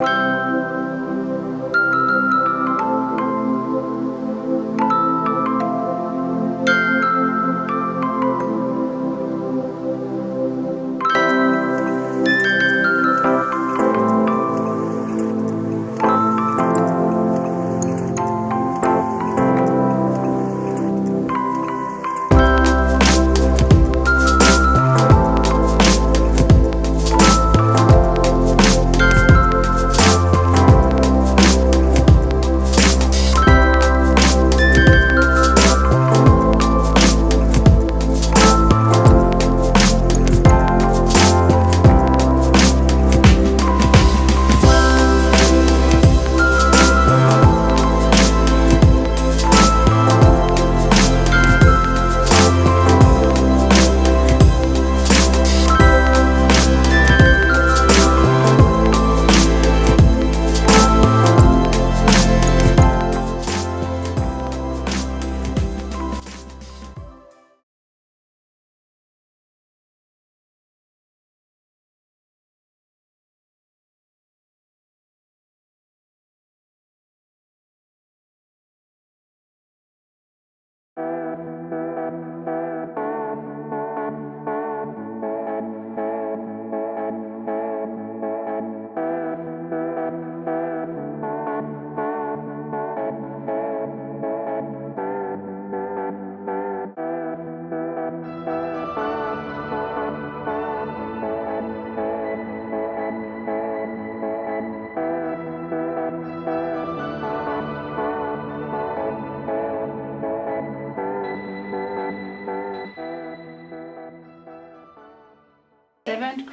Seventh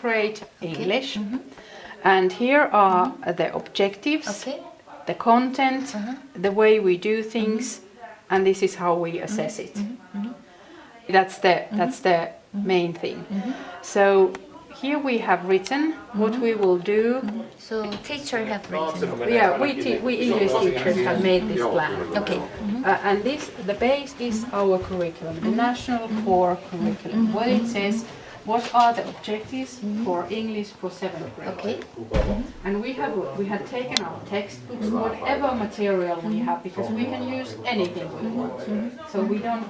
grade English, and here are the objectives, the content, the way we do things, and this is how we assess it. That's the main thing. So here we have written what we will do. So teacher have written. Yeah, we English teachers have made this plan. Okay. And the base is our curriculum, the national core curriculum. What it says. What are the objectives for English for 7th grade? Okay. And we have taken our textbooks, whatever material we have, because we can use anything we want. So we don't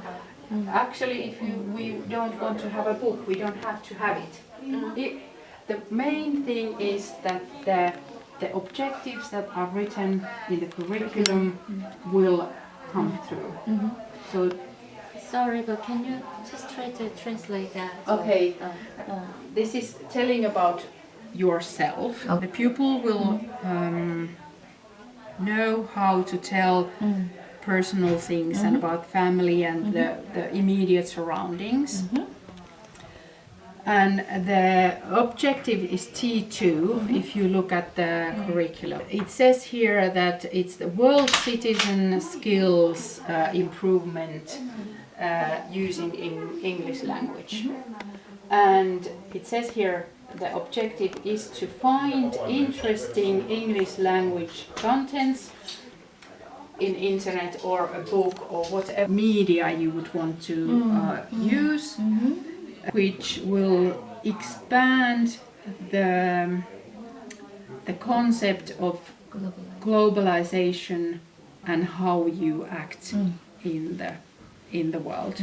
actually, if we don't want to have a book, we don't have to have it. The main thing is that the objectives that are written in the curriculum will come through. So. Sorry, but can you just try to translate that? Okay. This is telling about yourself. The pupil will know how to tell personal things and about family and the immediate surroundings. And the objective is T2 if you look at the curriculum. It says here that it's the world citizen skills improvement using English language. And it says here the objective is to find interesting English language contents in internet or a book or whatever media you would want to use, which will expand the concept of globalization and how you act in the world.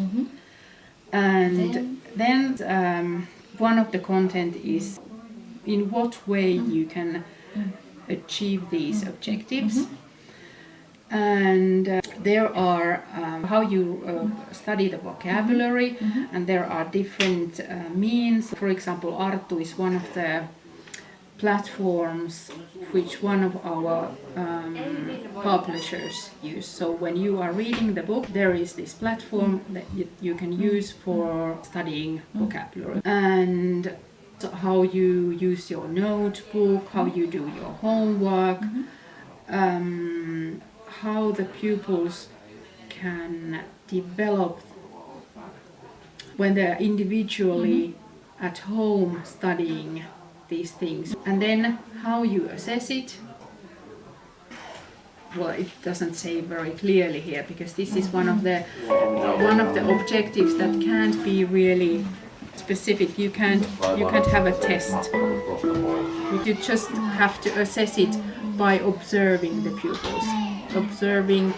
And then one of the content is in what way you can achieve these objectives. And there are how you study the vocabulary, and there are different means. For example, Arttu is one of the platforms which one of our publishers use. So when you are reading the book, there is this platform that you can use for studying vocabulary. And how you use your notebook, how you do your homework, how the pupils can develop when they're individually at home studying these things. And then how you assess it. Well, it doesn't say very clearly here because this is one of the objectives that can't be really specific. You can't have a test. You just have to assess it by observing the pupils, observing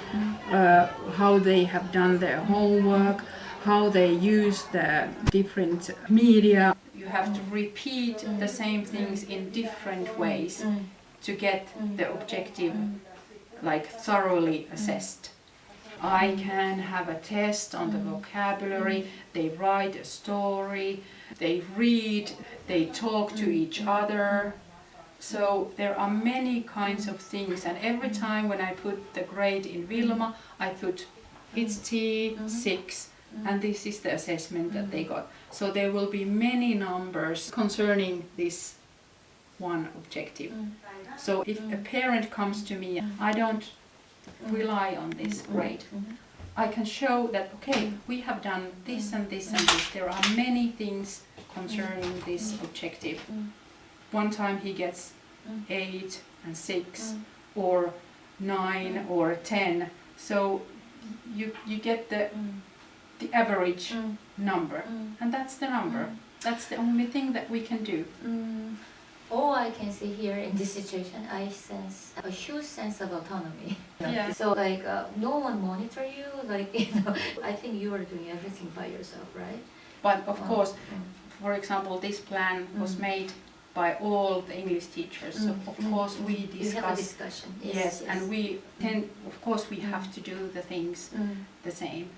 how they have done their homework, how they use the different media. You have to repeat the same things in different ways to get the objective like thoroughly assessed. I can have a test on the vocabulary, they write a story, they read, they talk to each other. So there are many kinds of things, and every time when I put the grade in Vilma, I put it's T6 and this is the assessment that they got. So there will be many numbers concerning this one objective. So if a parent comes to me, I don't rely on this grade. I can show that, okay, we have done this and this and this. There are many things concerning this objective. One time he gets 8 and 6 or 9 or 10. So you get the average number, and that's the number. That's the only thing that we can do. All I can see here in this situation, I sense a huge sense of autonomy. Yeah. So like no one monitor you, like I think you are doing everything by yourself, right? But of course, for example, this plan was made by all the English teachers. So of course we You have a discuss. discussion. Yes, and we then of course we have to do the things the same.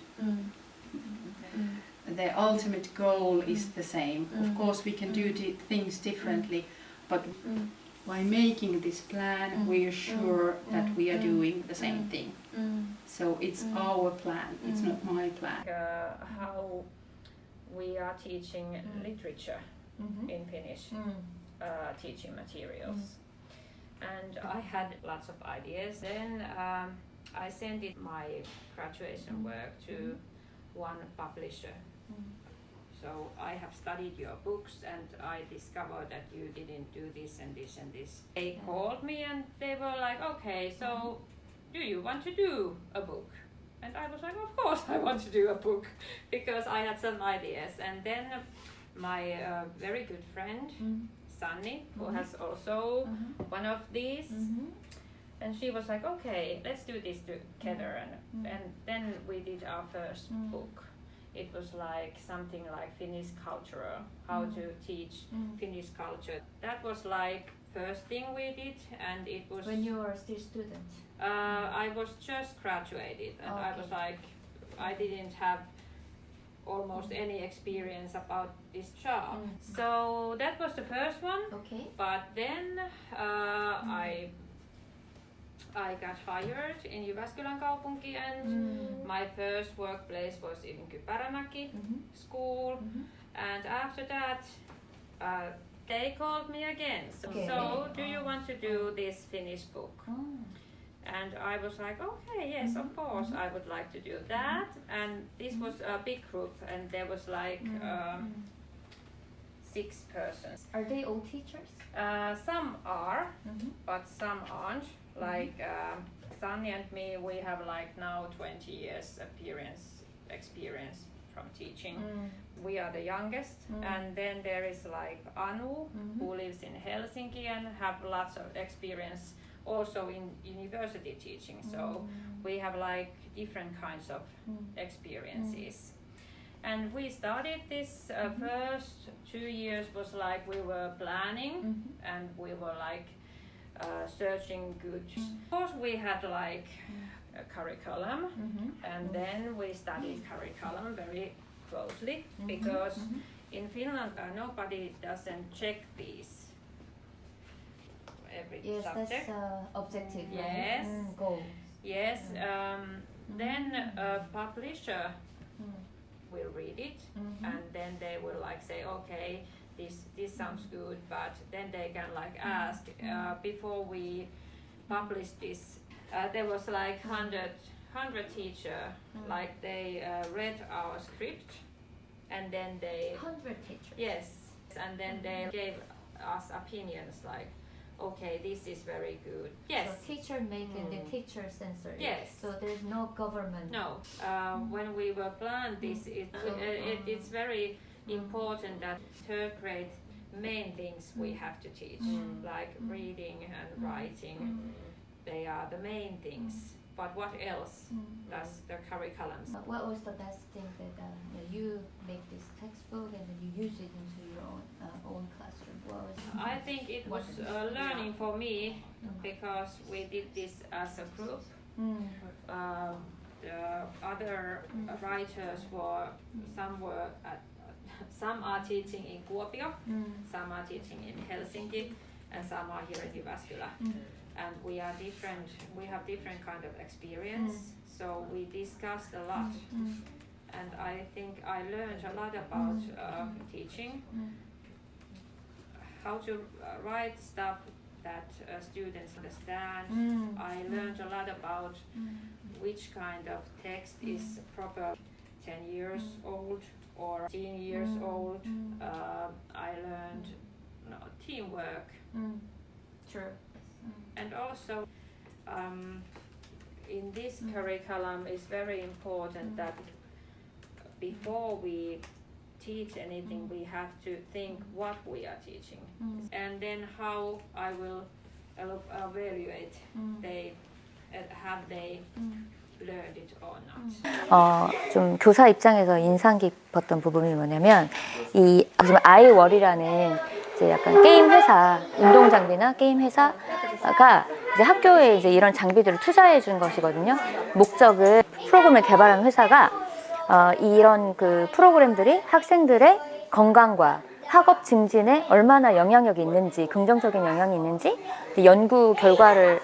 The ultimate goal is the same. Of course we can do things differently, but by making this plan we are sure that we are doing the same thing. So it's our plan, it's not my plan. How we are teaching literature in Finnish teaching materials. And I had lots of ideas. Then I sent it my graduation work to one publisher. So I have studied your books and I discovered that you didn't do this and this and this. They called me and they were like, okay, so do you want to do a book? And I was like, of course I want to do a book, because I had some ideas. And then my very good friend, Sanni, who has also one of these, and she was like, okay, let's do this together. And then we did our first book. It was like something like Finnish culture, how to teach Finnish culture. That was like first thing we did, and it was When you were still student. I was just graduated, and I was like, I didn't have almost any experience about this job. So that was the first one. Okay. But then I got hired in Jyväskylän kaupunki, and my first workplace was in Kypärämäki school. And after that, they called me again. So do you want to do this Finnish book? And I was like, okay, yes, of course, I would like to do that. And this was a big group, and there was like 6 persons. Are they all teachers? Some are, but some aren't. Like Sanni and me, we have like now 20 years experience from teaching. We are the youngest, and then there is like Anu, who lives in Helsinki and have lots of experience also in university teaching. So we have like different kinds of experiences. And we started this first 2 years was like we were planning and we were like searching good. Of course we had like a curriculum, and then we studied curriculum very closely, because in Finland nobody doesn't check these every subject. That's objective. Yes. Right? Goal. Yes. Then a publisher will read it, and then they will like say, okay, this sounds good, but then they can like ask before we publish this. There was like 100 teacher, like they read our script, and then they 100 teachers. Yes, and then they gave us opinions like, okay, this is very good. Yes. So teacher making the teacher censor. Yes. So there's no government. No. When we were planned this, it's very important that third grade main things we have to teach, like reading and writing. They are the main things. But what else does the curriculum? What was the best thing that you make this textbook and then you use it into your own classroom? What was I think it was learning for me because we did this as a group. The other writers were some are teaching in Kuopio, some are teaching in Helsinki, and some are here in Jyväskylä. And we are different. We have different kind of experience, so we discussed a lot. And I think I learned a lot about teaching, how to write stuff that students understand. I learned a lot about which kind of text is proper 10 years old or 10 years old. I learned teamwork. True. And also in this curriculum it's very important that before we teach anything we have to think what we are teaching and then how I will evaluate have they learned it or not. 좀 교사 입장에서 인상 깊었던 부분이 뭐냐면 이 지금 아이월이라는 이제 약간 게임 회사, 운동 장비나 게임 회사가 이제 학교에 이제 이런 장비들을 투자해 준 것이거든요. 목적은 프로그램을 개발한 회사가 이런 그 프로그램들이 학생들의 건강과 학업 증진에 얼마나 영향력이 있는지, 긍정적인 영향이 있는지 연구 결과를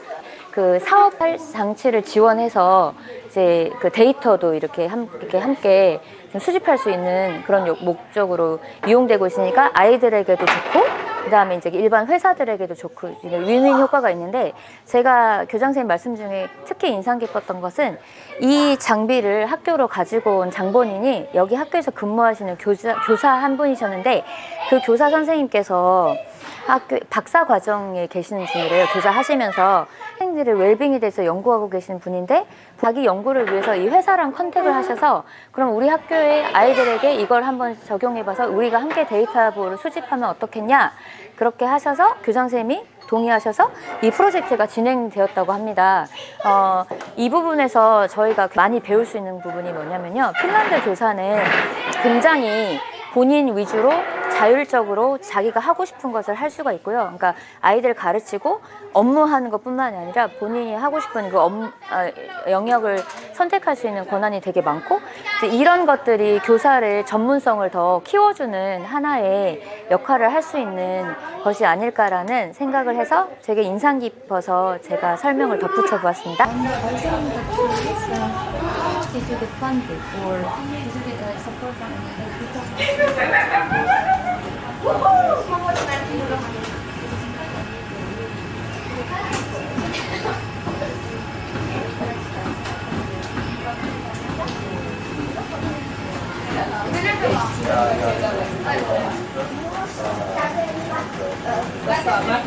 그 사업 장치를 지원해서 이제 그 데이터도 이렇게 함께 수집할 수 있는 그런 목적으로 이용되고 있으니까 아이들에게도 좋고 그다음에 이제 일반 회사들에게도 좋고 윈윈 효과가 있는데 제가 교장 선생님 말씀 중에 특히 인상 깊었던 것은 이 장비를 학교로 가지고 온 장본인이 여기 학교에서 근무하시는 교사 한 분이셨는데 그 교사 선생님께서 학교 박사 과정에 계시는 분이래요. 교사하시면서 학생들의 웰빙에 대해서 연구하고 계시는 분인데 자기 연구를 위해서 이 회사랑 컨택을 하셔서 그럼 우리 학교의 아이들에게 이걸 한번 적용해봐서 우리가 함께 데이터를 수집하면 어떻겠냐 그렇게 하셔서 교장 선생님이 동의하셔서 이 프로젝트가 진행되었다고 합니다. 이 부분에서 저희가 많이 배울 수 있는 부분이 뭐냐면요. 핀란드 교사는 굉장히 본인 위주로 자율적으로 자기가 하고 싶은 것을 할 수가 있고요. 그러니까 아이들 가르치고 업무하는 것뿐만이 아니라 본인이 하고 싶은 그 영역을 선택할 수 있는 권한이 되게 많고 이런 것들이 교사를 전문성을 더 키워주는 하나의 역할을 할 수 있는 것이 아닐까라는 생각을 해서 되게 인상 깊어서 제가 설명을 덧붙여 보았습니다. That's not my